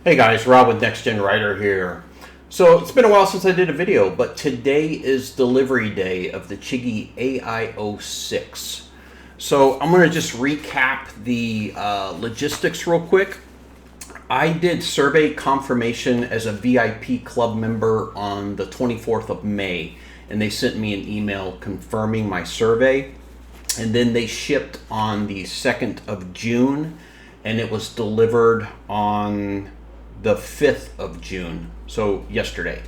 Hey guys, Rob with Next Gen Writer here. So it's been a while since I did a video, but today is delivery day of the Chigee AIO-6. So I'm going to just recap the logistics real quick. I did survey confirmation as a VIP club member on the 24th of May, and they sent me an email confirming my survey. And then they shipped on the 2nd of June, and it was delivered on the 5th of June, so yesterday.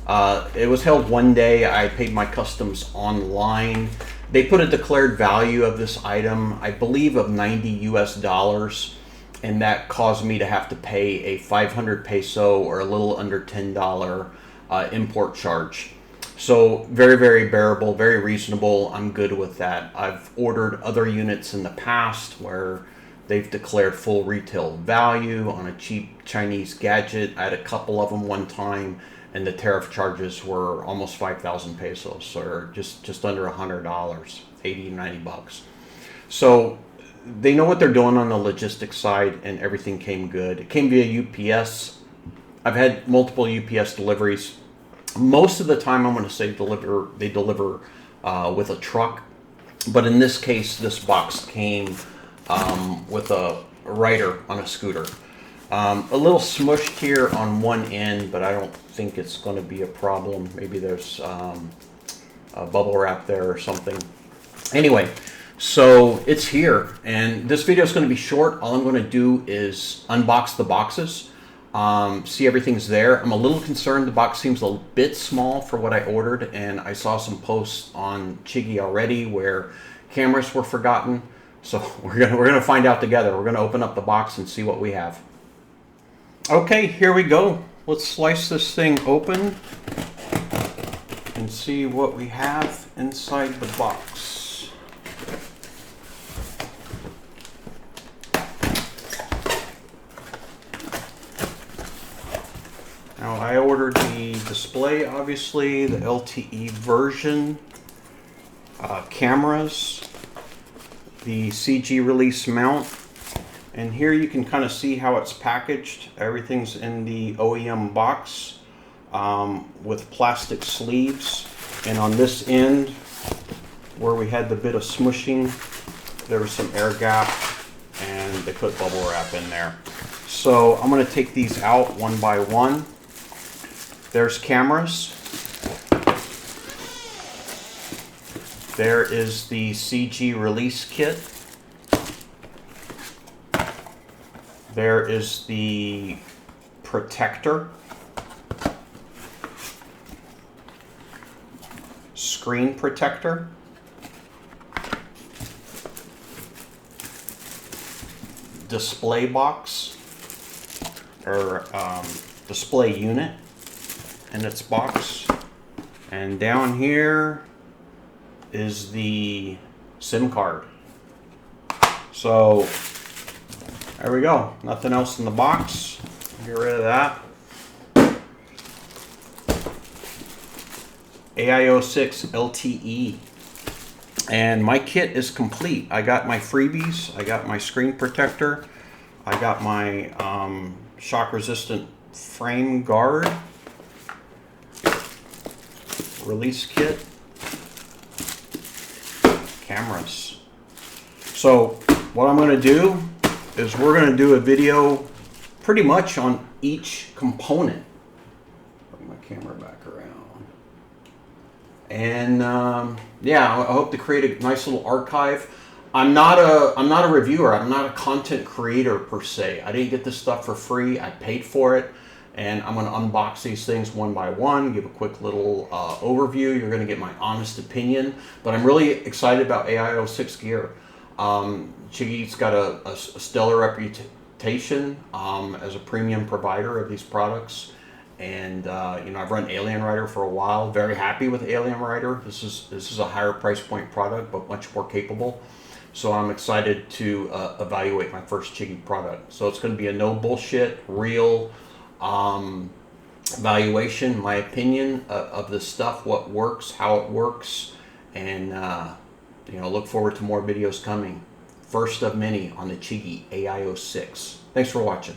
It was held one day. I paid my customs online. They put a declared value of this item, I believe, of 90 US dollars, and that caused me to have to pay a 500 peso or a little under $10 import charge. So very, very bearable, very reasonable. I'm good with that. I've ordered other units in the past where they've declared full retail value on a cheap Chinese gadget. I had a couple of them one time, and the tariff charges were almost 5,000 pesos, or just under $100, 80, 90 bucks. So they know what they're doing on the logistics side, and everything came good. It came via UPS. I've had multiple UPS deliveries. Most of the time, I'm going to say they deliver with a truck, but in this case, this box came with a rider on a scooter. A little smushed here on one end, but I don't think it's going to be a problem. Maybe there's a bubble wrap there or something. Anyway, so it's here, and this video is going to be short. All I'm going to do is unbox the boxes, see everything's there. I'm a little concerned the box seems a bit small for what I ordered, and I saw some posts on Chigee already where cameras were forgotten. So we're gonna find out together. We're gonna open up the box and see what we have. Okay, here we go. Let's slice this thing open and see what we have inside the box. Now I ordered the display, obviously, the LTE version, cameras, the CG release mount, and here you can kind of see how it's packaged. Everything's in the OEM box with plastic sleeves, and on this end where we had the bit of smushing, there was some air gap, and they put bubble wrap in there. So I'm going to take these out one by one. There's cameras. There is the CG release kit. There is the protector. Screen protector. Display box, or display unit in its box. And down here is the SIM card. So there we go. Nothing else in the box. Get rid of that. AIO-6 LTE. And my kit is complete. I got my freebies. I got my screen protector. I got my shock resistant frame guard. Release kit. Cameras. So what I'm going to do is we're going to do a video pretty much on each component. Bring my camera back around. And yeah, I hope to create a nice little archive. I'm not a reviewer. I'm not a content creator per se. I didn't get this stuff for free. I paid for it. And I'm going to unbox these things one by one, give a quick little overview. You're going to get my honest opinion. But I'm really excited about AIO-6 gear. Chigee's got a stellar reputation as a premium provider of these products. And you know, I've run Alien Rider for a while. Very happy with Alien Rider. This is a higher price point product, but much more capable. So I'm excited to evaluate my first Chigee product. So it's going to be a no bullshit, real evaluation, my opinion of the stuff, what works, how it works, and you know, look forward to more videos coming. First of many on the Chigee AIO-6. Thanks for watching.